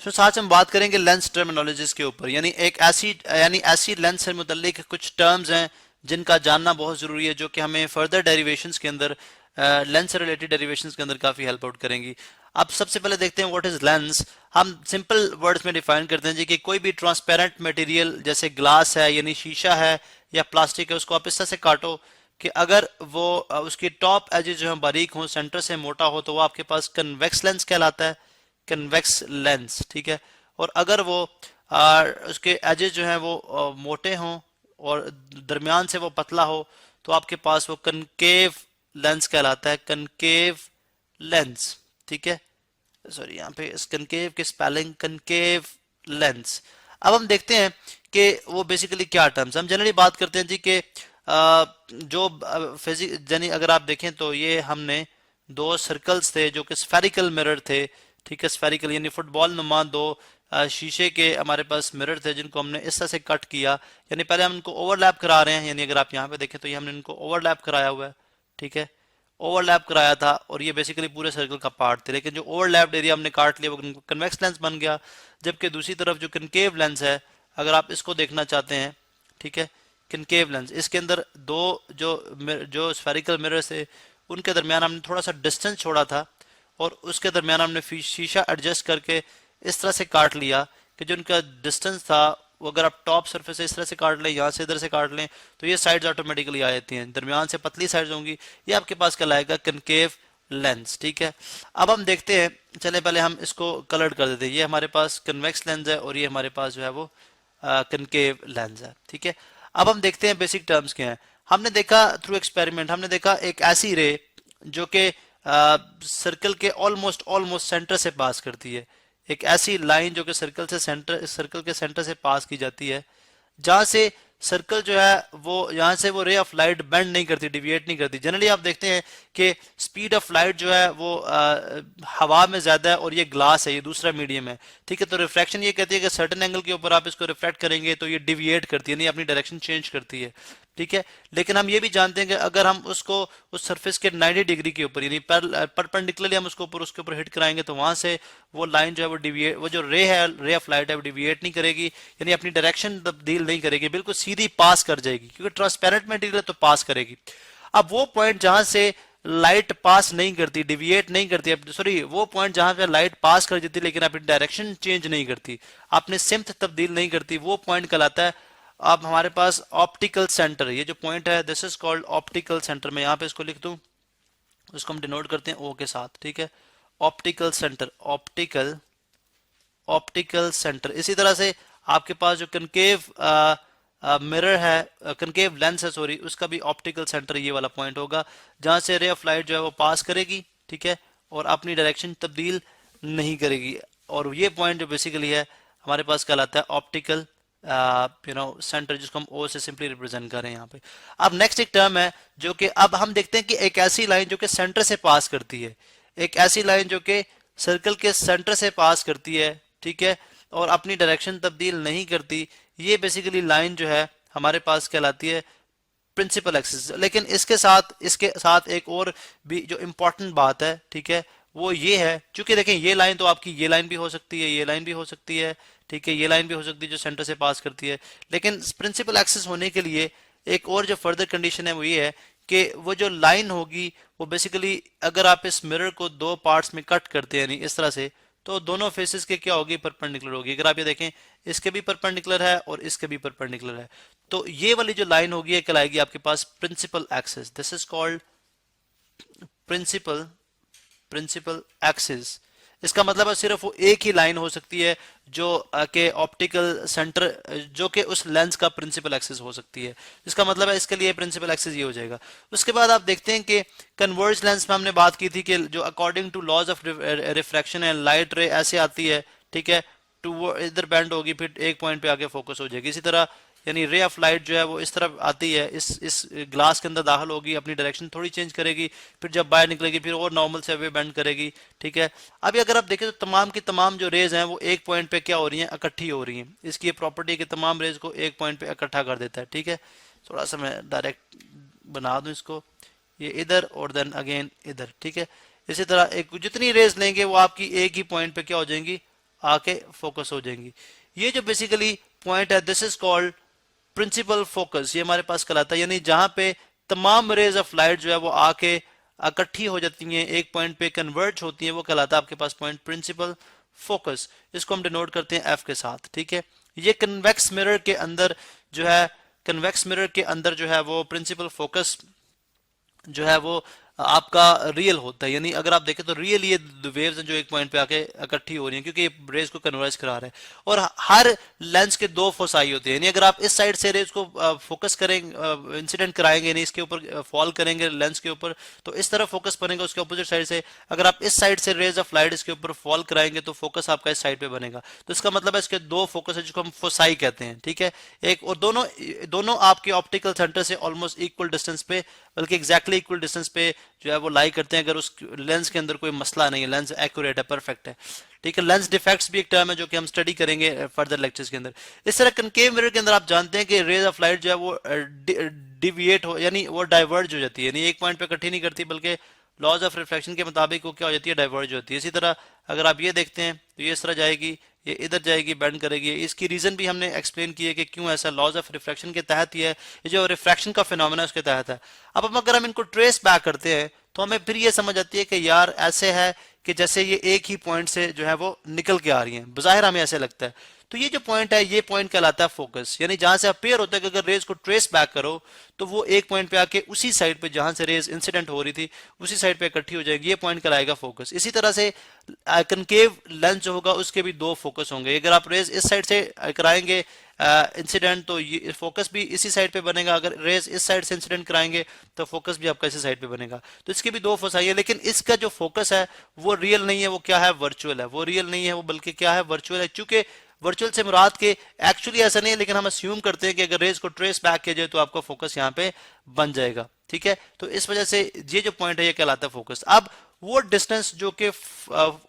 आज हम बात करेंगे लेंस टर्मिनोलॉजीज के ऊपर, यानी ऐसी लेंस से मुतल्लिक कुछ टर्म्स हैं जिनका जानना बहुत ज़रूरी है, जो कि हमें फर्दर डेरिवेशंस के अंदर, लेंस से रिलेटेड डेरिवेशंस के अंदर काफ़ी हेल्प आउट करेंगी। अब सबसे पहले देखते हैं व्हाट इज लेंस। हम सिंपल वर्ड्स में डिफाइन करते हैं जी कि कोई भी ट्रांसपेरेंट मटेरियल जैसे ग्लास है यानी शीशा है या प्लास्टिक है, उसको आप इस तरह से काटो कि अगर वो उसकी टॉप एजेस जो है बारीक हो, सेंटर से मोटा हो, तो वो आपके पास कन्वेक्स लेंस कहलाता है, कन्वेक्स लेंस। ठीक है। और अगर वो उसके एजेस जो हैं वो मोटे हों और दरमियान से वो पतला हो, तो आपके पास वो कनकेव लेंस कहलाता है, कनकेव लेंस। ठीक है। सॉरी, यहाँ पे इस कनकेव की स्पेलिंग कनकेव लेंस। अब हम देखते हैं कि वो बेसिकली क्या टर्म्स। हम जनरली बात करते हैं जी कि जो फिजिक यानी अगर आप देखें तो ये हमने दो सर्कल्स थे जो कि स्फेरिकल मिरर थे। ठीक है, स्फेरिकल यानी फुटबॉल नुमा दो शीशे के हमारे पास मिरर थे जिनको हमने इस तरह से कट किया। यानी पहले हम इनको ओवरलैप करा रहे हैं, यानी अगर आप यहाँ पे देखें तो ये हमने इनको ओवरलैप कराया हुआ है। ठीक है, ओवरलैप कराया था और ये बेसिकली पूरे सर्कल का पार्ट थे, लेकिन जो ओवरलैप्ड एरिया हमने काट लिया वो कन्वेक्स लेंस बन गया। जबकि दूसरी तरफ जो कनकेव लेंस है, अगर आप इसको देखना चाहते हैं, ठीक है, कनकेव लेंस, इसके अंदर दो जो जो स्फेरिकल मिरर्स थे उनके दरमियान हमने थोड़ा सा डिस्टेंस छोड़ा था और उसके दरमियान हमने शीशा एडजस्ट करके इस तरह से काट लिया कि जो उनका डिस्टेंस था वो अगर आप टॉप सरफेस से इस तरह से काट लें, यहाँ से इधर से काट लें, तो ये साइड्स ऑटोमेटिकली आ जाती हैं, दरमियान से पतली साइड्स होंगी, ये आपके पास कहलाएगा कनकेव लेंस। ठीक है। अब हम देखते हैं, चले पहले हम इसको कलर्ड कर देते हैं। ये हमारे पास कन्वेक्स लेंस है और ये हमारे पास जो है वो कनकेव लेंस है। ठीक है। अब हम देखते हैं बेसिक टर्म्स क्या हैं। हमने देखा थ्रू एक्सपेरिमेंट, हमने देखा एक ऐसी रे जो कि सर्कल के ऑलमोस्ट ऑलमोस्ट सेंटर से पास करती है, एक ऐसी लाइन जो कि सर्कल के सेंटर से पास की जाती है, जहां से सर्कल जो है वो यहाँ से वो रे ऑफ लाइट बेंड नहीं करती, डिविएट नहीं करती। जनरली आप देखते हैं कि स्पीड ऑफ लाइट जो है वो हवा में ज्यादा है और ये ग्लास है, ये दूसरा मीडियम है। ठीक है, तो रिफ्रैक्शन ये कहती है कि सर्टेन एंगल के ऊपर आप इसको रिफ्लेक्ट करेंगे तो ये डिविएट करती है, नहीं अपनी डायरेक्शन चेंज करती है। ठीक है, लेकिन हम ये भी जानते हैं कि अगर हम उसको उस सरफेस के 90 डिग्री के ऊपर यानी परपेंडिकुलरली हम उसके ऊपर हिट कराएंगे तो वहां से वो लाइन जो है वो डिविएट, वो जो रे है, रे ऑफ लाइट है, वो डिविएट नहीं करेगी, यानी अपनी डायरेक्शन तब्दील नहीं करेगी, बिल्कुल सीधी पास कर जाएगी, क्योंकि ट्रांसपेरेंट मटेरियल तो पास करेगी। अब वो पॉइंट जहां से लाइट पास नहीं करती, डिविएट नहीं करती, सॉरी, वो पॉइंट जहां पे लाइट पास कर जाती लेकिन अपनी डायरेक्शन चेंज नहीं करती, अपने सिम्त तब्दील नहीं करती, वो पॉइंट कहलाता है। अब हमारे पास ऑप्टिकल सेंटर, ये जो पॉइंट है this is called optical centre. मैं यहाँ पे इसको लिख दूं, उसको हम डिनोट करते हैं ओ के साथ। ठीक है, optical centre, optical optical centre. इसी तरह से आपके पास जो कनकेव मिरर है, कनकेव लेंस है सॉरी, उसका भी ऑप्टिकल सेंटर ये वाला पॉइंट होगा जहां से रे ऑफ लाइट जो है वो पास करेगी। ठीक है, और अपनी डायरेक्शन तब्दील नहीं करेगी, और ये पॉइंट जो बेसिकली है हमारे पास कहलाता है ऑप्टिकल सेंटर, जिसको हम ओ से सिंपली रिप्रेजेंट कर रहे हैं यहाँ पे। अब नेक्स्ट एक टर्म है जो कि अब हम देखते हैं कि एक ऐसी लाइन जो कि सेंटर से पास करती है, एक ऐसी लाइन जो कि सर्कल के सेंटर से पास करती है, ठीक है, और अपनी डायरेक्शन तब्दील नहीं करती, ये बेसिकली लाइन जो है हमारे पास कहलाती है प्रिंसिपल एक्सिस। लेकिन इसके साथ एक और भी जो इम्पोर्टेंट बात है, ठीक है, वो ये है, चूंकि देखें ये लाइन तो आपकी ये लाइन भी हो सकती है, ये लाइन भी हो सकती है, ठीक है, ये लाइन भी हो सकती है जो सेंटर से पास करती है, लेकिन प्रिंसिपल एक्सिस होने के लिए एक और जो फर्दर कंडीशन है वो ये है कि वो जो लाइन होगी वो बेसिकली अगर आप इस मिरर को दो पार्ट्स में कट करते हैं, यानी इस तरह से, तो दोनों फेसेस के क्या होगी, परपेंडिकुलर होगी। अगर आप ये देखें, इसके भी परपेंडिकुलर है और इसके भी परपेंडिकुलर है, तो ये वाली जो लाइन होगी ये कहलाएगी आपके पास principal axis. This is called principal principal axis. इसका मतलब है सिर्फ वो एक ही लाइन हो सकती है जो के ऑप्टिकल सेंटर जो कि उस लेंस का प्रिंसिपल एक्सिस हो सकती है। इसका मतलब है इसके लिए प्रिंसिपल एक्सिस ये हो जाएगा। उसके बाद आप देखते हैं कि कन्वर्ज लेंस में हमने बात की थी कि जो according to laws of refraction है, लाइट रे ऐसे आती है, ठीक है, टू इधर बेंड होगी फिर एक पॉइंट पे आके फोकस हो जाएगी। इसी तरह यानी रे ऑफ लाइट जो है वो इस तरफ आती है, इस ग्लास के अंदर दाखिल होगी, अपनी डायरेक्शन थोड़ी चेंज करेगी, फिर जब बाहर निकलेगी फिर और नॉर्मल से वे बेंड करेगी। ठीक है, अभी अगर आप देखें तो तमाम की तमाम जो रेज हैं वो एक पॉइंट पे क्या हो रही हैं, इकट्ठी हो रही हैं। इसकी ये प्रॉपर्टी है कि तमाम रेज को एक पॉइंट पे इकट्ठा कर देता है। ठीक है, थोड़ा सा मैं डायरेक्ट बना दूं इसको, ये इधर और देन अगेन इधर। ठीक है, इसी तरह एक जितनी रेज लेंगे वो आपकी एक ही पॉइंट पे क्या हो जाएंगी, आके फोकस हो जाएंगी। ये जो बेसिकली पॉइंट है, this is called principle focus, ये हमारे पास कहलाता है। यानी जहां पे तमाम रेज ऑफ लाइट जो है वो आके इकट्ठी हो जाती हैं, एक पॉइंट पे कन्वर्ज होती हैं, वो कहलाता है आपके पास पॉइंट प्रिंसिपल फोकस। इसको हम डिनोट करते हैं एफ के साथ, ठीक है। ये कन्वेक्स मिरर के अंदर जो है, कन्वेक्स मिरर के अंदर जो है वो प्रिंसिपल फोकस जो है वो आपका रियल होता है। यानी अगर आप देखें तो रियल ये वेव्स हैं जो एक पॉइंट पे आके इकट्ठी हो रही हैं, क्योंकि ये रेज को कन्वर्ज करा रहा है। और हर लेंस के दो फोसाई होते हैं, यानी अगर आप इस साइड से रेज को फोकस करेंगे, इंसिडेंट कराएंगे, यानी इसके ऊपर फॉल करेंगे लेंस के ऊपर, तो इस तरफ फोकस बनेगा उसके अपोजिट साइड से। अगर आप इस साइड से रेज ऑफ लाइट इसके ऊपर फॉल कराएंगे तो फोकस आपका इस साइड पे बनेगा। तो इसका मतलब है इसके दो फोकस है जिसको हम फोसाई कहते हैं, ठीक है। एक और दोनों दोनों आपके ऑप्टिकल सेंटर से ऑलमोस्ट इक्वल डिस्टेंस पे, बल्कि एग्जैक्टली इक्वल डिस्टेंस पे जो है वो लाई करते हैं, अगर उस लेंस के अंदर कोई मसला नहीं है, लेंस एक्यूरेट है, परफेक्ट है, ठीक है। लेंस डिफेक्ट्स भी एक टर्म है जो कि हम स्टडी करेंगे फर्दर लेक्चर्स के अंदर। इस तरह कनकेव मिरर के अंदर आप जानते हैं कि रेज ऑफ लाइट जो है वो डिविएट हो, यानी वो डाइवर्ज हो जाती है, यानी एक पॉइंट पे इकट्ठी नहीं करती, बल्कि लॉज ऑफ रिफ्लेक्शन के मुताबिक वो क्या हो जाती है, डाइवर्ज होती है। इसी तरह अगर आप ये देखते हैं तो ये इस तरह जाएगी, ये इधर जाएगी, बेंड करेगी। इसकी रीजन भी हमने एक्सप्लेन की है कि क्यों ऐसा, लॉज ऑफ रिफ्लेक्शन के तहत ही है, ये जो रिफ्रैक्शन का फिनोमेना उसके तहत है। अब अगर हम इनको ट्रेस बैक करते हैं तो हमें फिर ये समझ आती है कि यार ऐसे है कि जैसे ये एक ही पॉइंट से जो है वो निकल के आ रही हैं, बज़ाहिर हमें ऐसे लगता है। तो ये जो पॉइंट है, ये पॉइंट कहलाता है फोकस, यानी जहां से अपेयर होता है कि अगर रेज को ट्रेस बैक करो तो वो एक पॉइंट पे आके उसी साइड पे जहां से रेज इंसिडेंट हो रही थी उसी साइड पे इकट्ठी हो जाएगी, ये पॉइंट कहलाएगा फोकस। इसी तरह से कनकेव लेंस जो होगा उसके भी दो फोकस होंगे। अगर आप रेज इस साइड से कराएंगे इंसिडेंट तो ये फोकस भी इसी साइड पे बनेगा, अगर रेज इस साइड से इंसिडेंट कराएंगे तो फोकस भी आपका इसी साइड पे बनेगा। तो इसके भी दो फोसाई है, लेकिन इसका जो फोकस है वो रियल नहीं है, वो क्या है, वर्चुअल है। वो रियल नहीं है, वो बल्कि क्या है, वर्चुअल है। चूंकि वर्चुअल से मुराद के एक्चुअली ऐसा नहीं है, लेकिन हम अस्यूम करते हैं कि अगर रेज को ट्रेस बैक किया जाए तो आपका फोकस यहाँ पे बन जाएगा, ठीक है। तो इस वजह से ये जो पॉइंट है ये कहलाता है फोकस। अब वो डिस्टेंस जो कि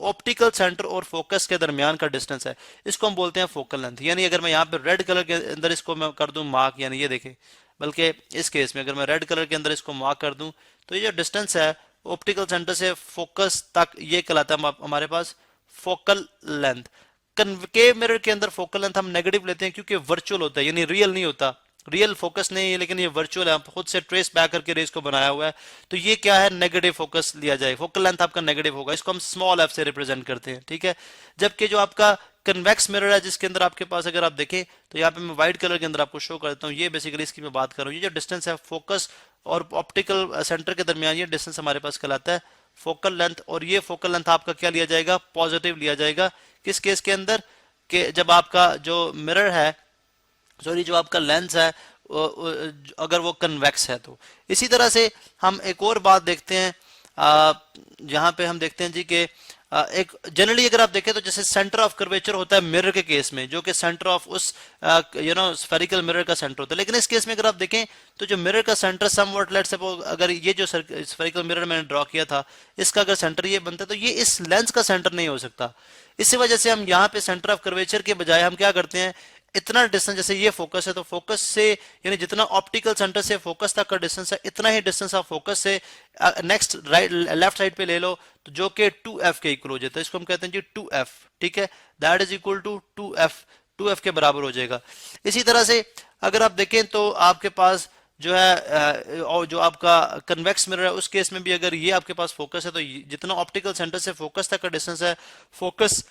ऑप्टिकल सेंटर और फोकस के दरमियान का डिस्टेंस है, इसको हम बोलते हैं फोकल लेंथ। यानी अगर मैं यहाँ पे रेड कलर के अंदर इसको मैं कर दूं मार्क, यानी ये देखें, बल्कि इस केस में अगर मैं रेड कलर के अंदर इसको मार्क कर दूं तो ये जो डिस्टेंस है ऑप्टिकल सेंटर से फोकस तक, ये कहलाता है हमारे पास फोकल लेंथ। कन्वेव मिरर के अंदर फोकल लेंथ हम नेगेटिव लेते हैं क्योंकि वर्चुअल होता है, यानी रियल नहीं होता, रियल फोकस नहीं है, लेकिन ये वर्चुअल है, आप खुद से ट्रेस बैक करके रेज को बनाया हुआ है। तो ये क्या है, नेगेटिव फोकस लिया जाए, फोकल लेंथ आपका नेगेटिव होगा, इसको हम स्मॉल एफ से रिप्रेजेंट करते हैं, ठीक है। जबकि जो आपका कन्वेक्स मिरर है जिसके अंदर आपके पास, अगर आप देखें तो यहाँ पे मैं व्हाइट कलर के अंदर आपको शो करता हूँ, ये बेसिकली इसकी मैं बात कर रहा हूँ। ये जो डिस्टेंस है फोकस और ऑप्टिकल सेंटर के दरमियान, ये डिस्टेंस हमारे पास कहलाता है फोकल लेंथ। और ये फोकल लेंथ आपका क्या लिया जाएगा, पॉजिटिव लिया जाएगा। किस केस के अंदर, कि जब आपका जो मिरर है, सॉरी जो आपका लेंस है, अगर वो कन्वेक्स है तो। इसी तरह से हम एक और बात देखते हैं, जहां पे हम देखते हैं जी कि एक जनरली अगर आप देखें तो जैसे सेंटर ऑफ कर्वेचर होता है मिरर के केस में, जो कि सेंटर ऑफ उस स्फेरिकल मिरर का सेंटर होता है। लेकिन इस केस में अगर आप देखें तो जो मिरर का सेंटर समवॉट, लेट्स सपोज अगर ये जो स्फेरिकल मिरर मैंने ड्रॉ किया था इसका अगर सेंटर ये बनता है तो ये इस लेंस का सेंटर नहीं हो सकता। इसी वजह से हम यहाँ पे सेंटर ऑफ कर्वेचर के बजाय हम क्या करते हैं, इतना डिस्टेंस, जैसे ये फोकस है तो फोकस से, यानी जितना ऑप्टिकल सेंटर से फोकस तक का डिस्टेंस है इतना ही डिस्टेंस आप फोकस से नेक्स्ट राइट लेफ्ट साइड पे ले लो, तो जो कि 2f के इक्वल हो जाता है। इसको हम कहते हैं जी 2f, ठीक है, that is equal to 2f के बराबर हो जाएगा। इसी तरह से अगर आप देखें तो आपके पास जो है और जो आपका कन्वेक्स मिरर है उस केस में भी अगर ये आपके पास फोकस है तो जितना ऑप्टिकल सेंटर से फोकस तक का डिस्टेंस है, फोकस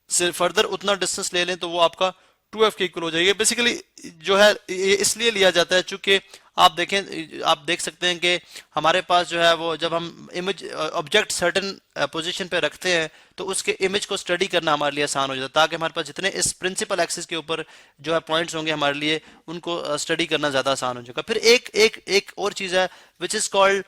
से फर्दर उतना डिस्टेंस ले लें तो वो आपका 2f के इक्वल हो जाएगी। बेसिकली जो है ये इसलिए लिया जाता है चूंकि आप देखें, आप देख सकते हैं कि हमारे पास जो है वो जब हम इमेज ऑब्जेक्ट सर्टेन पोजीशन पे रखते हैं तो उसके इमेज को स्टडी करना हमारे लिए आसान हो जाता है, ताकि हमारे पास जितने इस प्रिंसिपल एक्सिस के ऊपर जो है पॉइंट्स होंगे हमारे लिए उनको स्टडी करना ज़्यादा आसान हो जाएगा। फिर एक और चीज़ है विच इज़ कॉल्ड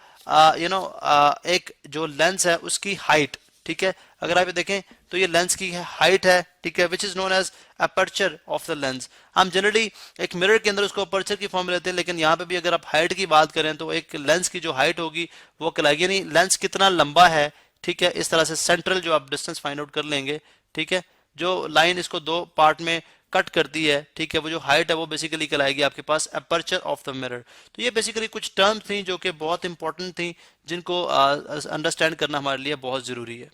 एक जो लेंस है उसकी हाइट, ठीक है। अगर आप ये देखें तो ये लेंस की हाइट है, ठीक है, which is known as aperture of the lens. हम जनरली एक मिरर के अंदर उसको अपर्चर की फॉर्म में लेते हैं, लेकिन यहाँ पे भी अगर आप हाइट की बात करें तो एक लेंस की जो हाइट होगी वो कहलाएगी, यानी लेंस कितना लंबा है, ठीक है। इस तरह से सेंट्रल जो आप डिस्टेंस फाइंड आउट कर लेंगे, ठीक है, जो लाइन इसको दो पार्ट में कट करती है, ठीक है, वो जो हाइट है वो बेसिकली कहलाएगी आपके पास अपर्चर ऑफ द मिरर। तो ये बेसिकली कुछ टर्म्स थी जो कि बहुत इंपॉर्टेंट थी, जिनको अंडरस्टैंड करना हमारे लिए बहुत जरूरी है।